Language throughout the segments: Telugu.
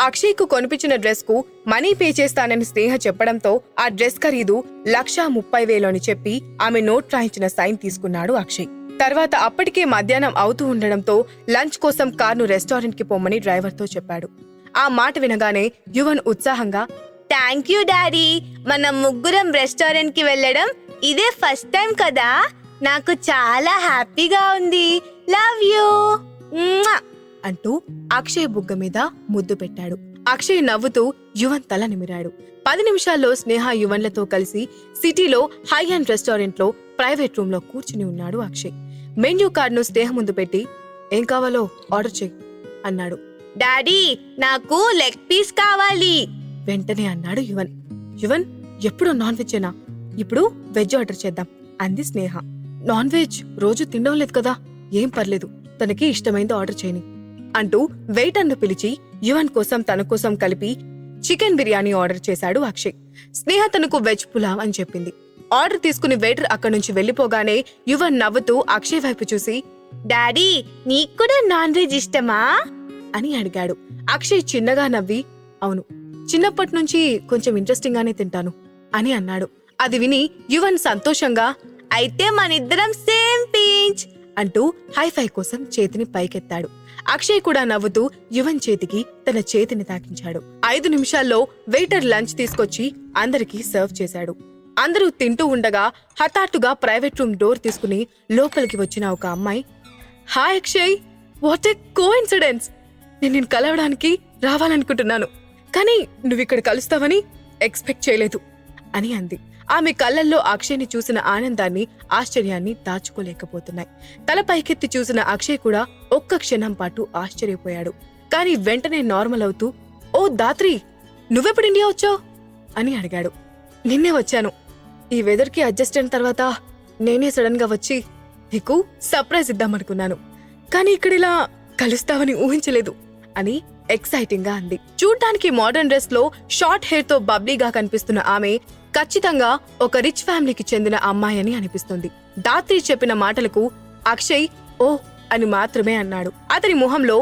అక్షయ్కు కొనిపించిన డ్రెస్ కు మనీ పే చేస్తానని స్నేహ చెప్పడంతో ఆ డ్రెస్ ఖరీదు 1,30,000 అని చెప్పి ఆమె నోట్ రాయించిన సైన్ తీసుకున్నాడు అక్షయ్. తర్వాత అప్పటికే మధ్యాహ్నం అవుతూ ఉండడంతో లంచ్ కోసం కార్ను రెస్టారెంట్ కి పొమ్మని డ్రైవర్ తో చెప్పాడు. ఆ మాట వినగానే యువన్ ఉత్సాహంగా, థ్యాంక్ యూ డాడీ, మనం ముగ్గురం రెస్టారెంట్ కి వెళ్ళడం ఇదే ఫస్ట్ టైం కదా, నాకు చాలా హ్యాపీగా ఉంది, లవ్ యూ అంటూ అక్షయ్ బుగ్గ మీద ముద్దు పెట్టాడు. అక్షయ్ నవ్వుతూ యువన్ తల నిమిరాడు. 10 నిమిషాల్లో స్నేహ యువన్లతో కలిసి సిటీలో హై అండ్ రెస్టారెంట్ లో ప్రైవేట్ రూమ్ లో కూర్చుని ఉన్నాడు అక్షయ్. మెన్యూ కార్డును స్నేహ ముందు పెట్టి, ఏం కావాలో ఆర్డర్ చెయ్యి అన్నాడు. డాడీ, నాకు లెగ్ పీస్ కావాలి వెంటనే అన్నాడు యువన్. యువన్, ఎప్పుడు నాన్ వెజ్జేనా? ఇప్పుడు వెజ్ ఆర్డర్ చేద్దాం అంది స్నేహ. నాన్ వెజ్ రోజు తినడం లేదు కదా, ఏం పర్లేదు, తనకి ఇష్టమైంది ఆర్డర్ చేయని అంటూ వెయిటర్ను పిలిచి యువన్ కోసం తన కోసం కలిపి చికెన్ బిర్యానీ ఆర్డర్ చేశాడు అక్షయ్. స్నేహ తనకు వెజ్ పులావ్ అని చెప్పింది. ఆర్డర్ తీసుకుని వెయిటర్ అక్కడి నుంచి వెళ్లిపోగానే యువన్ నవ్వుతూ అక్షయ్ వైపు చూసి, డాడీ, నీకు కూడా నాన్ వెజ్ ఇష్టమా అని అడిగాడు. అక్షయ్ చిన్నగా నవ్వి, అవును, చిన్నప్పటి నుంచి కొంచెం ఇంట్రెస్టింగ్ గానే తింటాను అని అన్నాడు. అది విని యువన్ సంతోషంగా, అయితే మనిద్దరం సేమ్ పించ్ అంటూ హైఫై కోసం చేతిని పైకెత్తాడు. అక్షయ్ కూడా నవ్వుతూ యువన్ చేతికి తన చేతిని తాకించాడు. 5 నిమిషాల్లో వెయిటర్ లంచ్ తీసుకొచ్చి అందరికీ సర్వ్ చేశాడు. అందరూ తింటూ ఉండగా హఠాత్తుగా ప్రైవేట్ రూమ్ డోర్ తీసుకుని లోపలికి వచ్చిన ఒక అమ్మాయి, hi Akshay, what a coincidence, నేను కలవడానికి రావాలనుకుంటున్నాను, కానీ నువ్విక్కడ కలుస్తావని ఎక్స్పెక్ట్ చేయలేదు అని అంది. ఆమె కళ్ళల్లో అక్షయ్ని చూసిన ఆనందాన్ని, ఆశ్చర్యాన్ని దాచుకోలేకపోతున్నాయి. తల పైకెత్తి చూసిన అక్షయ్ కూడా ఒక్క క్షణం పాటు ఆశ్చర్యపోయాడు. కాని వెంటనే నార్మల్ అవుతూ, ఓ దాత్రి, నువ్వెప్పుడు ఇండియా వచ్చావు అని అడిగాడు. నిన్నే వచ్చాను, ఈ వెదర్ కి అడ్జస్ట్ అయిన తర్వాత నేనే సడన్ గా వచ్చి నీకు సర్ప్రైజ్ ఇద్దామనుకున్నాను, కానీ ఇక్కడిలా కలుస్తావని ఊహించలేదు అని ఎక్సైటింగ్ గా అంది. చూడ్డానికి మోడర్న్ డ్రెస్ లో షార్ట్ హెయిర్ తో బబ్లీగా కనిపిస్తున్న ఆమె ఖచ్చితంగా ఒక రిచ్ ఫ్యామిలీకి చెందిన అమ్మాయి అని అనిపిస్తుంది. దాత్రి చెప్పిన మాటలకు అక్షయ్ ఓ అని మాత్రమే అన్నాడు. అతని మొహంలో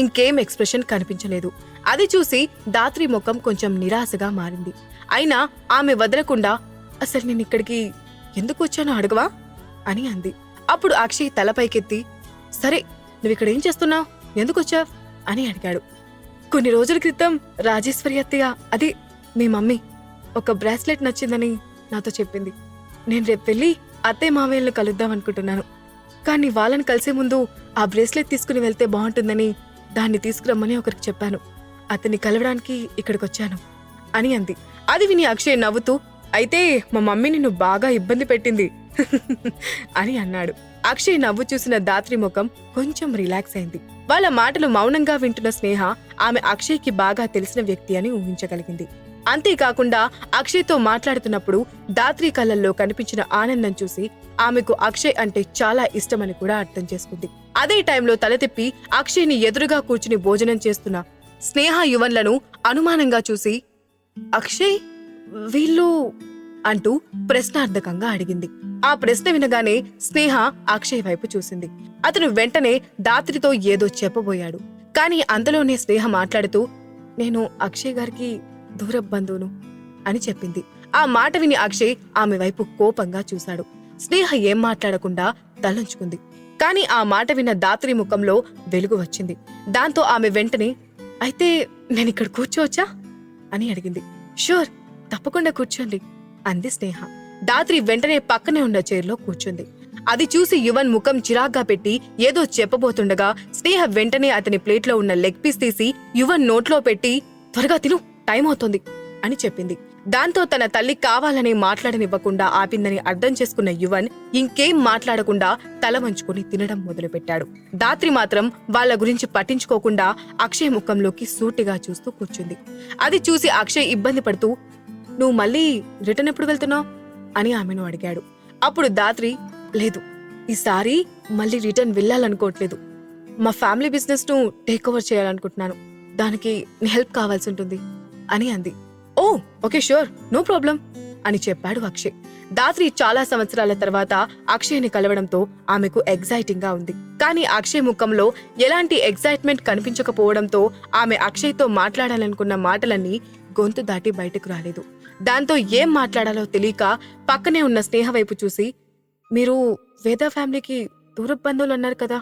ఇంకేం ఎక్స్ప్రెషన్ కనిపించలేదు. అది చూసి దాత్రి ముఖం కొంచెం నిరాశగా మారింది. అయినా ఆమె వదలకుండా, అసలు నేను ఇక్కడికి ఎందుకు వచ్చానో అడగవా అని అంది. అప్పుడు అక్షయ్ తలపైకెత్తి, సరే, నువ్విక్కడేం చేస్తున్నావు, ఎందుకొచ్చావ్ అని అడిగాడు. కొన్ని రోజుల క్రితం రాజేశ్వరి అత్తయ్య, అదే మీ మమ్మీ, ఒక బ్రాస్లెట్ నచ్చిందని నాతో చెప్పింది. నేను రేపు వెళ్ళి అత్తయ్య మామయ్యలను కలుద్దాం అనుకుంటున్నాను, కానీ వాళ్ళని కలిసే ముందు ఆ బ్రేస్లెట్ తీసుకుని వెళ్తే బాగుంటుందని దాన్ని తీసుకురమ్మని ఒకరికి చెప్పాను. అతన్ని కలవడానికి ఇక్కడికొచ్చాను అని అంది. అది విని అక్షయ్ నవ్వుతూ, అయితే మా మమ్మీ నిన్ను బాగా ఇబ్బంది పెట్టింది అని అన్నాడు. అక్షయ్ నవ్వు చూసిన దాత్రి ముఖం కొంచెం రిలాక్స్ అయింది. వాళ్ళ మాటలు మౌనంగా వింటున్న స్నేహ ఆమె అక్షయ్కి బాగా తెలిసిన వ్యక్తి అని ఊహించగలిగింది. అంతేకాకుండా అక్షయ్తో మాట్లాడుతున్నప్పుడు దాత్రి కళ్ళల్లో కనిపించిన ఆనందం చూసి ఆమెకు అక్షయ్ అంటే చాలా ఇష్టమని కూడా అర్థం చేసుకుంది. అదే టైంలో తల తిప్పి అక్షయ్ని ఎదురుగా కూర్చుని భోజనం చేస్తున్న స్నేహ యువన్లను అనుమానంగా చూసి, అక్షయ్, వీళ్ళు అంటూ ప్రశ్నార్థకంగా అడిగింది. ఆ ప్రశ్న వినగానే స్నేహ అక్షయ్ వైపు చూసింది. అతను వెంటనే దాత్రితో ఏదో చెప్పబోయాడు. కాని అంతలోనే స్నేహ మాట్లాడుతూ, నేను అక్షయ్ గారికి దూర బంధువును అని చెప్పింది. ఆ మాట విని అక్షయ్ ఆమె వైపు కోపంగా చూశాడు. స్నేహ ఏం మాట్లాడకుండా తలంచుకుంది. కాని ఆ మాట విన్న దాత్రి ముఖంలో వెలుగు వచ్చింది. దాంతో ఆమె వెంటనే, అయితే నేనిక్కడ కూర్చోవచ్చా అని అడిగింది. షూర్, తప్పకుండా కూర్చోండి అంది స్నేహ. దాత్రి వెంటనే పక్కనే ఉన్న చైర్లో కూర్చుంది. అది చూసి యువన్ ముఖం చిరాగ్గా పెట్టి ఏదో చెప్పబోతుండగా స్నేహ వెంటనే అతని ప్లేట్లో ఉన్న లెగ్ పీస్ తీసి యువన్ నోట్లో పెట్టి, త్వరగా తిను, టైం అవుతోంది అని చెప్పింది. దాంతో తన తల్లి కావాలని మాట్లాడనివ్వకుండా ఆపిందని అర్థం చేసుకున్న యువన్ ఇంకేం మాట్లాడకుండా తల వంచుకుని తినడం మొదలుపెట్టాడు. దాత్రి మాత్రం వాళ్ళ గురించి పట్టించుకోకుండా అక్షయ్ ముఖంలోకి సూటిగా చూస్తూ కూర్చుంది. అది చూసి అక్షయ్ ఇబ్బంది పడుతూ, నువ్వు మళ్ళీ రిటర్న్ ఎప్పుడు వెళ్తున్నావు అని ఆమెను అడిగాడు. అప్పుడు దాత్రి, లేదు, ఈసారి మళ్ళీ రిటర్న్ వెళ్ళాలనుకోవట్లేదు, మా ఫ్యామిలీ బిజినెస్ ను టేక్ ఓవర్ చేయాలనుకుంటున్నాను, దానికి నీ హెల్ప్ కావాల్సి ఉంటుంది అని అంది. ఓ ఓకే, షూర్, నో ప్రాబ్లం అని చెప్పాడు అక్షయ్. దాత్రి చాలా సంవత్సరాల తర్వాత అక్షయ్ని కలవడంతో ఆమెకు ఎగ్జైటింగ్ గా ఉంది. కానీ అక్షయ్ ముఖంలో ఎలాంటి ఎక్సైట్మెంట్ కనిపించకపోవడంతో ఆమె అక్షయ్తో మాట్లాడాలనుకున్న మాటలన్నీ గొంతు దాటి బయటకు రాలేదు. దాంతో ఏం మాట్లాడాలో తెలియక పక్కనే ఉన్న స్నేహ వైపు చూసి, మీరు వేద ఫ్యామిలీకి దూరపు బంధువులు అన్నారు కదా,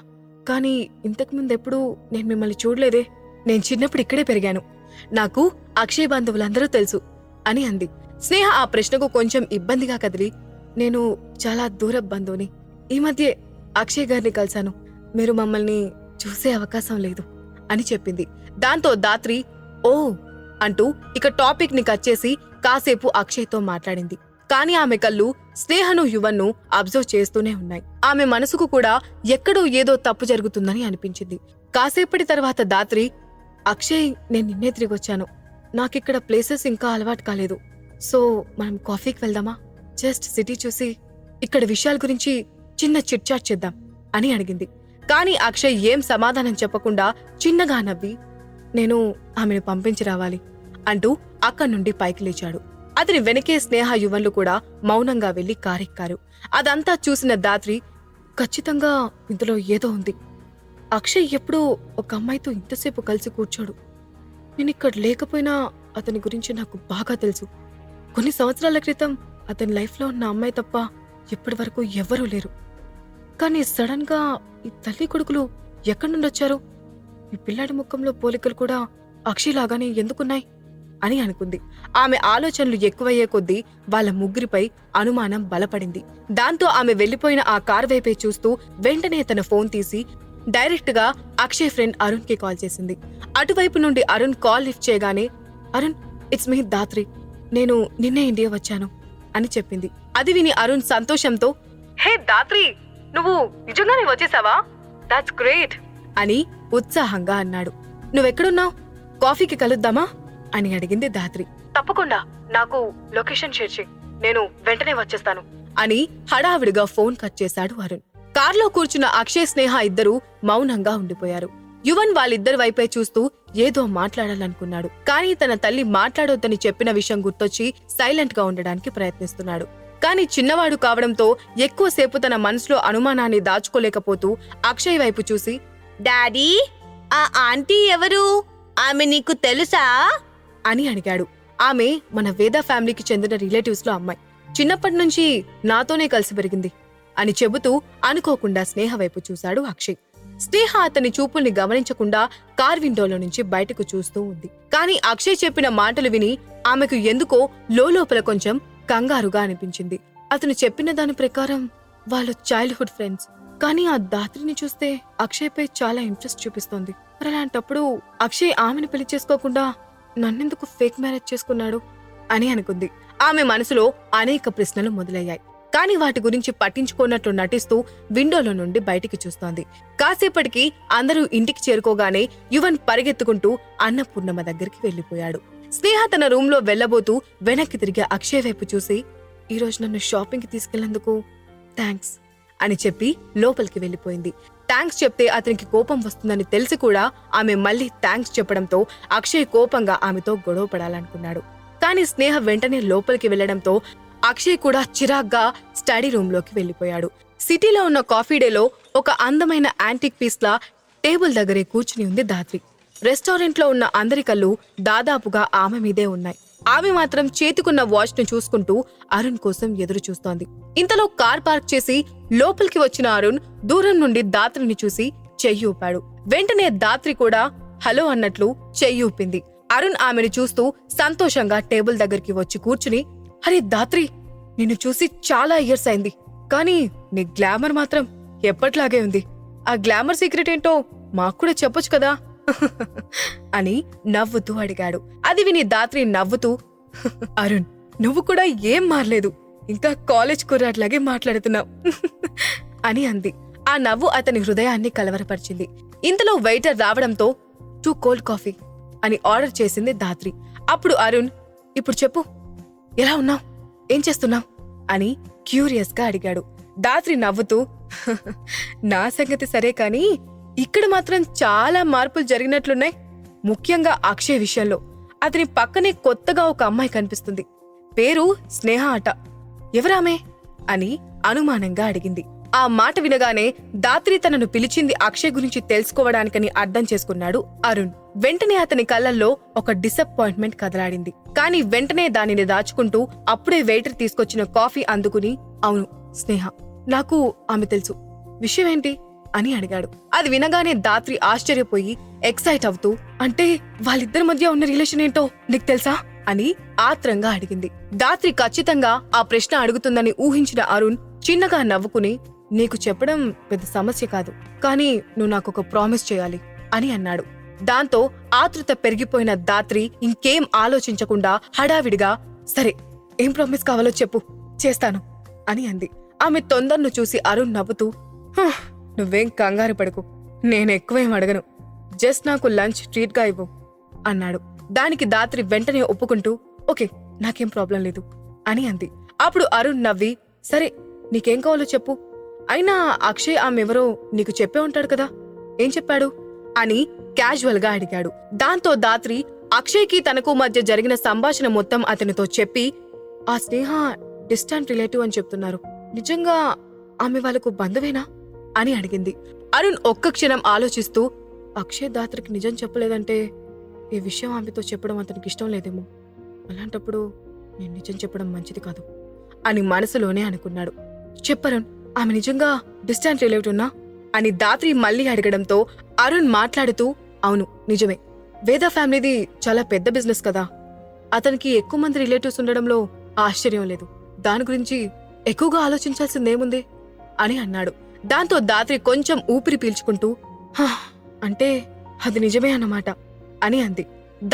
కానీ ఇంతకు ముందెప్పుడూ నేను మిమ్మల్ని చూడలేదే. నేను చిన్నప్పుడు ఇక్కడే పెరిగాను, నాకు అక్షయ్ బంధువులందరూ తెలుసు అని అంది. స్నేహ ఆ ప్రశ్నకు కొంచెం ఇబ్బందిగా కదిలి, నేను చాలా దూరపు బంధువుని, ఈ మధ్య అక్షయ్ గారిని కలిశాను, మీరు మమ్మల్ని చూసే అవకాశం లేదు అని చెప్పింది. దాంతో దాత్రి ఓ అంటూ ఇక టాపిక్ ని కట్ చేసి కాసేపు అక్షయ్తో మాట్లాడింది. కానీ ఆమె కళ్ళు స్నేహను యువన్ను అబ్జర్వ్ చేస్తూనే ఉన్నాయి. ఆమె మనసుకు కూడా ఎక్కడో ఏదో తప్పు జరుగుతుందని అనిపించింది. కాసేపటి తర్వాత దాత్రి, అక్షయ్, నేను నిన్నే తిరిగొచ్చాను, నాకిక్కడ ప్లేసెస్ ఇంకా అలవాటు కాలేదు, సో మనం కాఫీకి వెళ్దామా? జస్ట్ సిటీ చూసి ఇక్కడ విషయాల గురించి చిన్న చిట్ చాట్ చేద్దాం అని అడిగింది. కానీ అక్షయ్ ఏం సమాధానం చెప్పకుండా చిన్నగా నవ్వి, నేను ఆమెను పంపించి రావాలి అంటూ అక్కడి నుండి పైకి లేచాడు. అతని వెనకే స్నేహ యువన్లు కూడా మౌనంగా వెళ్లి కారెక్కారు. అదంతా చూసిన దాత్రి, ఖచ్చితంగా ఇందులో ఏదో ఉంది. అక్షయ్ ఎప్పుడూ ఒక అమ్మాయితో ఇంతసేపు కలిసి కూర్చోడు. నేనిక్కడ లేకపోయినా అతని గురించి నాకు బాగా తెలుసు. కొన్ని సంవత్సరాల క్రితం అతని లైఫ్లో ఉన్న అమ్మాయి తప్ప ఇప్పటి వరకు ఎవ్వరూ లేరు. కానీ సడన్ గా ఈ తల్లి కొడుకులు ఎక్కడి నుండి వచ్చారు? ఈ పిల్లాడి ముఖంలో పోలికలు కూడా అక్షయ్ లాగానే ఎందుకున్నాయి అని అనుకుంది. ఆమె ఆలోచనలు ఎక్కువయ్యే కొద్దీ వాళ్ళ ముగ్గురిపై అనుమానం బలపడింది. దాంతో ఆమె వెళ్లిపోయిన ఆ కార్ వైపే చూస్తూ వెంటనే తన ఫోన్ తీసి డైరెక్ట్ గా అక్షయ్ ఫ్రెండ్ అరుణ్ కి కాల్ చేసింది. అటువైపు నుండి అరుణ్ కాల్ లిఫ్ట్ చేయగానే, అరుణ్, ఇట్స్ మీ దాత్రి, నేను నిన్నే ఇండియా వచ్చాను అని చెప్పింది. అది విని అరుణ్ సంతోషంతో, హే దాత్రి, నువ్వు నిజంగానే వచ్చేసావా? దాట్స్ గ్రేట్ అని ఉత్సాహంగా అన్నాడు. నువ్వెక్కడున్నావు? కాఫీకి కలుద్దామా అని అడిగింది దాత్రి. తప్పకుండా, నాకు లొకేషన్ షేర్ చేయి, నేను వెంటనే వచ్చేస్తాను అని హడావిడిగా ఫోన్ కట్ చేశాడు అరుణ్. కార్లో కూర్చున్న అక్షయ్, స్నేహ ఇద్దరూ మౌనంగా ఉండిపోయారు. యువన్ వాళ్ళిద్దరి వైపే చూస్తూ ఏదో మాట్లాడాలనుకున్నాడు. కానీ తన తల్లి మాట్లాడొద్దని చెప్పిన విషయం గుర్తొచ్చి సైలెంట్ గా ఉండడానికి ప్రయత్నిస్తున్నాడు. కానీ చిన్నవాడు కావడంతో ఎక్కువసేపు తన మనసులో అనుమానాన్ని దాచుకోలేకపోతూ అక్షయ్ వైపు చూసి, డాడీ, ఆ ఆంటీ ఎవరు? ఆమె నీకు తెలుసా అని అడిగాడు. ఆమె మన వేద ఫ్యామిలీకి చెందిన రిలేటివ్స్ లో అమ్మాయి, చిన్నప్పటి నుంచి నాతోనే కలిసి పెరిగింది అని చెబుతూ అనుకోకుండా స్నేహ వైపు చూశాడు అక్షయ్. స్నేహ అతని చూపుల్ని గమనించకుండా కార్ విండోలో నుంచి బయటకు చూస్తూ ఉంది. కానీ అక్షయ్ చెప్పిన మాటలు విని ఆమెకు ఎందుకో లోపల కొంచెం కంగారుగా అనిపించింది. అతను చెప్పిన దాని ప్రకారం వాళ్ళు చైల్డ్హుడ్ ఫ్రెండ్స్. కానీ ఆ దాత్రిని చూస్తే అక్షయ్ పై చాలా ఇంట్రెస్ట్ చూపిస్తోంది. మరి అలాంటప్పుడు అక్షయ్ ఆమెను పెళ్లి చేసుకోకుండా నన్నెందుకు ఫేక్ మ్యారేజ్ చేసుకున్నాడు అని అనుకుంది. ఆమె మనసులో అనేక ప్రశ్నలు మొదలయ్యాయి. కానీ వాటి గురించి పట్టించుకోనట్లు నటిస్తూ విండోలో నుండి బయటికి చూస్తోంది. కాసేపటికి అందరూ ఇంటికి చేరుకోగానే యువన్ పరిగెత్తుకుంటూ అన్నపూర్ణమ్మ దగ్గరికి వెళ్లిపోయాడు. స్నేహ తన రూమ్ లో వెళ్లబోతూ వెనక్కి తిరిగి అక్షయ్ వైపు చూసి, ఈరోజు నన్ను షాపింగ్ కి తీసుకెళ్లేందుకు థ్యాంక్స్ అని చెప్పి లోపలికి వెళ్లిపోయింది. థ్యాంక్స్ చెప్తే అతనికి కోపం వస్తుందని తెలిసి కూడా ఆమె మళ్లీ థ్యాంక్స్ చెప్పడంతో అక్షయ్ కోపంగా ఆమెతో గొడవ పడాలనుకున్నాడు. కానీ స్నేహ వెంటనే లోపలికి వెళ్లడంతో అక్షయ్ కూడా చిరాగ్గా స్టడీ రూమ్ లోకి వెళ్లిపోయాడు. సిటీలో ఉన్న కాఫీ డేలో ఒక అందమైన యాంటిక్ పీస్ లా టేబుల్ దగ్గరే కూర్చుని ఉంది దాత్రి. రెస్టారెంట్ లో ఉన్న అందరి కళ్ళు దాదాపుగా ఆమె మీదే ఉన్నాయి. ఆమె మాత్రం చేతికున్న వాచ్ ను చూసుకుంటూ అరుణ్ కోసం ఎదురు చూస్తోంది. ఇంతలో కార్ పార్క్ చేసి లోపలికి వచ్చిన అరుణ్ దూరం నుండి దాత్రిని చూసి చెయ్యి ఊపాడు. వెంటనే దాత్రి కూడా హలో అన్నట్లు చెయ్యి ఊపింది. అరుణ్ ఆమెను చూస్తూ సంతోషంగా టేబుల్ దగ్గరికి వచ్చి కూర్చుని, అరే దాత్రి, నిన్ను చూసి చాలా ఇయర్స్ అయింది, కానీ నీ గ్లామర్ మాత్రం ఎప్పట్లాగే ఉంది. ఆ గ్లామర్ సీక్రెట్ ఏంటో మాకు కూడా చెప్పొచ్చు కదా అని నవ్వుతూ అడిగాడు. అది విని దాత్రి నవ్వుతూ, అరుణ్, నువ్వు కూడా ఏం మారలేదు, ఇంకా కాలేజ్ కుర్రాట్లాగే మాట్లాడుతున్నావు అని అంది. ఆ నవ్వు అతని హృదయాన్ని కలవరపరిచింది. ఇంతలో వెయిటర్ రావడంతో 2 కోల్డ్ కాఫీ అని ఆర్డర్ చేసింది దాత్రి. అప్పుడు అరుణ్, ఇప్పుడు చెప్పు, ఎలా ఉన్నావు, ఏం చేస్తున్నావు అని క్యూరియస్ గా అడిగాడు. దాత్రి నవ్వుతూ, నా సంగతి సరే కానీ ఇక్కడ మాత్రం చాలా మార్పులు జరిగినట్లున్నాయి. ముఖ్యంగా అక్షయ్ విషయంలో. అతని పక్కనే కొత్తగా ఒక అమ్మాయి కనిపిస్తుంది. పేరు స్నేహ అట. ఎవరామే అని అనుమానంగా అడిగింది. ఆ మాట వినగానే దాత్రి తనను పిలిచింది అక్షయ్ గురించి తెలుసుకోవడానికని అర్థం చేసుకున్నాడు అరుణ్. వెంటనే అతని కళ్ళల్లో ఒక డిసప్పాయింట్మెంట్ కదలాడింది. కానీ వెంటనే దానిని దాచుకుంటూ అప్పుడే వెయిటర్ తీసుకొచ్చిన కాఫీ అందుకుని, అవును స్నేహ, నాకు ఆమె తెలుసు, విషయమేంటి అని అడిగాడు. అది వినగానే దాత్రి ఆశ్చర్యపోయి ఎక్సైట్ అవుతూ, అంటే వాళ్ళిద్దరి మధ్య ఉన్న రిలేషన్ ఏంటో నీకు తెలుసా అని ఆత్రంగా అడిగింది. దాత్రి ఖచ్చితంగా ఆ ప్రశ్న అడుగుతుందని ఊహించిన అరుణ్ చిన్నగా నవ్వుకుని, నీకు చెప్పడం పెద్ద సమస్య కాదు, కానీ నువ్వు నాకొక ప్రామిస్ చేయాలి అని అన్నాడు. దాంతో ఆతృత పెరిగిపోయిన దాత్రి ఇంకేం ఆలోచించకుండా హడావిడిగా, సరే ఏం ప్రామిస్ కావాలో చెప్పు, చేస్తాను అని అంది. ఆమె తొందరను చూసి అరుణ్ నవ్వుతూ, నువ్వేం కంగారు పడకు, నేనెక్కువేం అడగను, జస్ట్ నాకు లంచ్ ట్రీట్ గా ఇవ్వు అన్నాడు. దానికి దాత్రి వెంటనే ఒప్పుకుంటూ, ఓకే నాకేం ప్రాబ్లం లేదు అని అంది. అప్పుడు అరుణ్ నవ్వి, సరే నీకేం కావాలో చెప్పు, అయినా అక్షయ్ ఆమెవరో నీకు చెప్పే ఉంటాడు కదా, ఏం చెప్పాడు అని క్యాజువల్ గా అడిగాడు. దాంతో దాత్రి అక్షయ్కి తనకు మధ్య జరిగిన సంభాషణ మొత్తం అతనితో చెప్పి, ఆ స్నేహ డిస్టెంట్ రిలేటివ్ అని చెప్తున్నారు, నిజంగా ఆమె వాళ్ళకు బంధువేనా అని అడిగింది. అరుణ్ ఒక్క క్షణం ఆలోచిస్తూ, అక్షయ్ దాత్రికి నిజం చెప్పలేదంటే ఈ విషయం ఆమెతో చెప్పడం అతనికి ఇష్టం లేదేమో, అలాంటప్పుడు నేను నిజం చెప్పడం మంచిది కాదు అని మనసులోనే అనుకున్నాడు. చెప్పరుణ్, ఆమె నిజంగా డిస్టెంట్ రిలేటివ్నా అని దాత్రి మళ్లీ అడగడంతో అరుణ్ మాట్లాడుతూ, అవును నిజమే, వేద ఫ్యామిలీది చాలా పెద్ద బిజినెస్ కదా, అతనికి ఎక్కువ మంది రిలేటివ్స్ ఉండడంలో ఆశ్చర్యం లేదు, దాని గురించి ఎక్కువగా ఆలోచించాల్సిందేముంది అని అన్నాడు. దాంతో దాత్రి కొంచెం ఊపిరి పీల్చుకుంటూ, అంటే అది నిజమే అన్నమాట అని అంది.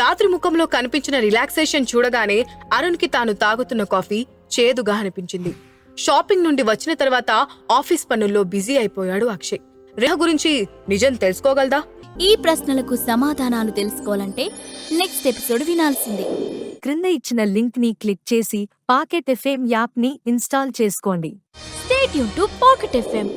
దాత్రి ముఖంలో కనిపించిన రిలాక్సేషన్ చూడగానే అరుణ్కి తాను తాగుతున్న కాఫీ చేదుగా అనిపించింది. షాపింగ్ నుండి వచ్చిన తర్వాత ఆఫీస్ పనుల్లో బిజీ అయిపోయాడు అక్షయ్. రేహ గురించి నిజం తెలుసుకోగలదా? ఈ ప్రశ్నలకు సమాధానాలు తెలుసుకోవాలంటే నెక్స్ట్ ఎపిసోడ్ వినాల్సిందే. క్రింద ఇచ్చిన లింక్ ని క్లిక్ చేసి పాకెట్ ఎఫ్ఎం యాప్ ని ఇన్స్టాల్ చేసుకోండి. Stay tuned to Pocket FM.